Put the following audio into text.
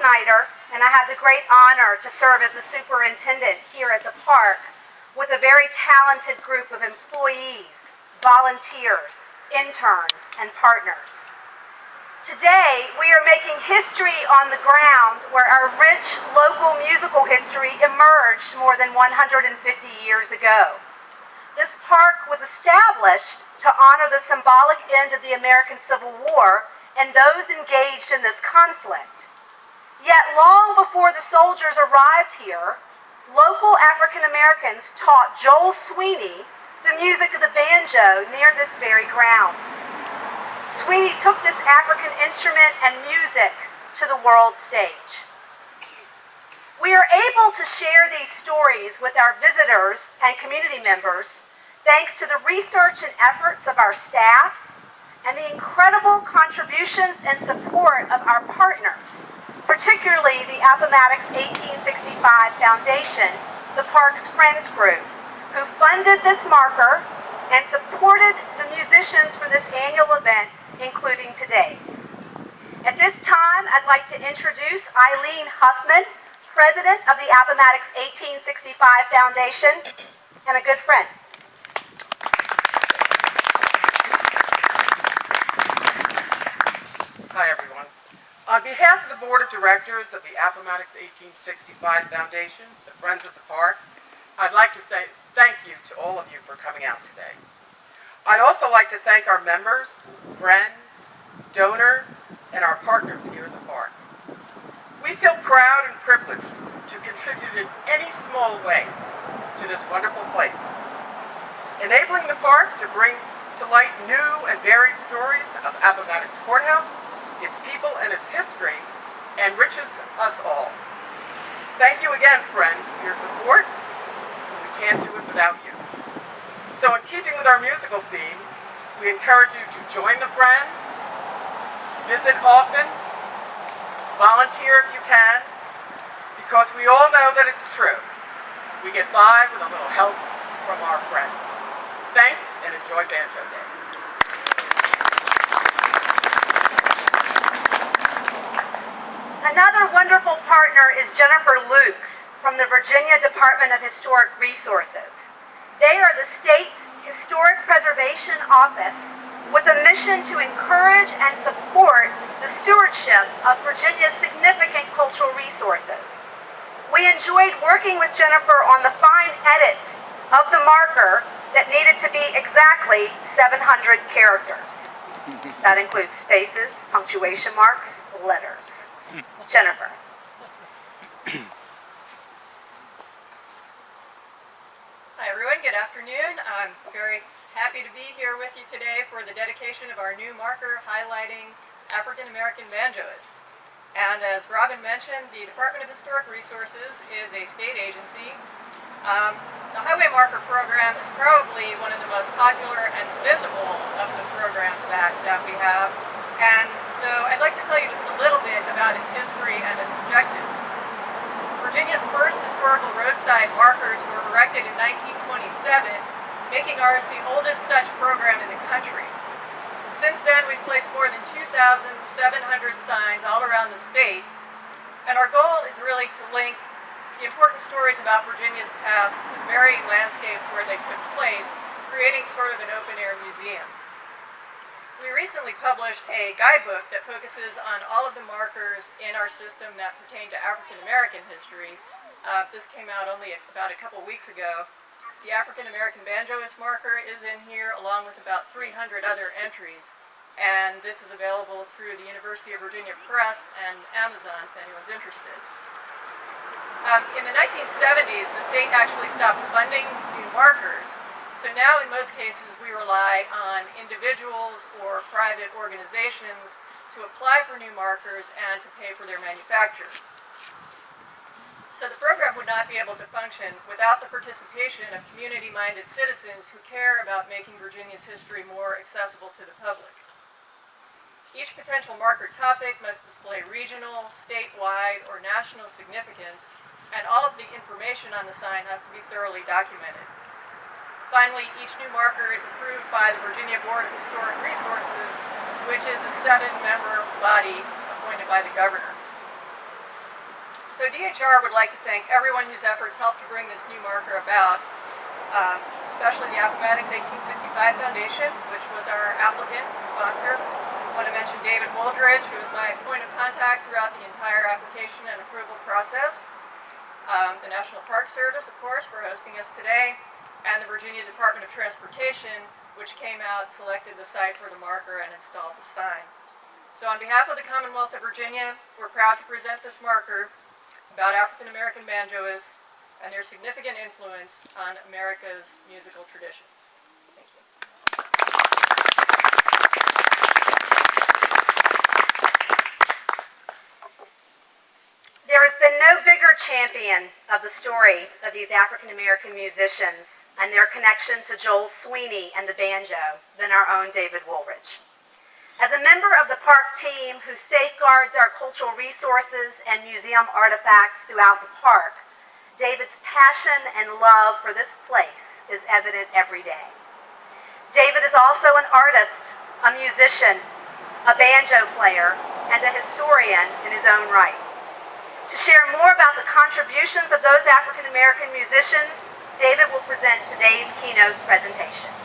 Snyder, and I have the great honor to serve as the superintendent here at the park with a very talented group of employees, volunteers, interns, and partners. Today, we are making history on the ground where our rich local musical history emerged more than 150 years ago. This park was established to honor the symbolic end of the American Civil War and those engaged in this conflict. Yet long before the soldiers arrived here, local African Americans taught Joel Sweeney the music of the banjo near this very ground. Sweeney took this African instrument and music to the world stage. We are able to share these stories with our visitors and community members thanks to the research and efforts of our staff and the incredible contributions and support of our partners, particularly the Appomattox 1865 Foundation, the Parks Friends Group, who funded this marker and supported the musicians for this annual event, including today's. At this time, I'd like to introduce Eileen Huffman, president of the Appomattox 1865 Foundation, and a good friend. Hi, everyone. On behalf of the Board of Directors of the Appomattox 1865 Foundation, the Friends of the Park, I'd like to say thank you to all of you for coming out today. I'd also like to thank our members, friends, donors, and our partners here in the park. We feel proud and privileged to contribute in any small way to this wonderful place. Enabling the park to bring to light new and varied stories of Appomattox Courthouse, its people, and its history enriches us all. Thank you again, friends, for your support. We can't do it without you. So in keeping with our musical theme, we encourage you to join the Friends, visit often, volunteer if you can, because we all know that it's true. We get by with a little help from our friends. Thanks, and enjoy Banjo Day. Another wonderful partner is Jennifer Lukes from the Virginia Department of Historic Resources. They are the state's Historic Preservation Office with a mission to encourage and support the stewardship of Virginia's significant cultural resources. We enjoyed working with Jennifer on the fine edits of the marker that needed to be exactly 700 characters. That includes spaces, punctuation marks, letters. Jennifer. Hi everyone, good afternoon. I'm very happy to be here with you today for the dedication of our new marker highlighting African American banjoists. And as Robin mentioned, the Department of Historic Resources is a state agency. The Highway Marker Program is probably one of the most popular and visible of the programs that we have. And so I'd like to tell you just a little bit about its history and its objectives. Virginia's first historical roadside markers were erected in 1927, making ours the oldest such program in the country. Since then, we've placed more than 2,700 signs all around the state, and our goal is really to link the important stories about Virginia's past to the very landscape where they took place, creating sort of an open-air museum. We recently published a guidebook that focuses on all of the markers in our system that pertain to African American history. This came out only about a couple weeks ago. The African American banjoist marker is in here along with about 300 other entries. And this is available through the University of Virginia Press and Amazon if anyone's interested. In the 1970s, the state actually stopped funding new markers. So now, in most cases, we rely on individuals or private organizations to apply for new markers and to pay for their manufacture. So the program would not be able to function without the participation of community-minded citizens who care about making Virginia's history more accessible to the public. Each potential marker topic must display regional, statewide, or national significance, and all of the information on the sign has to be thoroughly documented. Finally, each new marker is approved by the Virginia Board of Historic Resources, which is a 7-member body appointed by the governor. So DHR would like to thank everyone whose efforts helped to bring this new marker about, especially the Appomattox 1865 Foundation, which was our applicant and sponsor. I want to mention David Woldridge, who was my point of contact throughout the entire application and approval process. The National Park Service, of course, for hosting us today, and the Virginia Department of Transportation, which came out, selected the site for the marker, and installed the sign. So on behalf of the Commonwealth of Virginia, we're proud to present this marker about African American banjoists and their significant influence on America's musical traditions. Thank you. There has been no bigger champion of the story of these African American musicians and their connection to Joel Sweeney and the banjo than our own David Woolridge. As a member of the park team who safeguards our cultural resources and museum artifacts throughout the park, David's passion and love for this place is evident every day. David is also an artist, a musician, a banjo player, and a historian in his own right. To share more about the contributions of those African American musicians, David will present today's keynote presentation.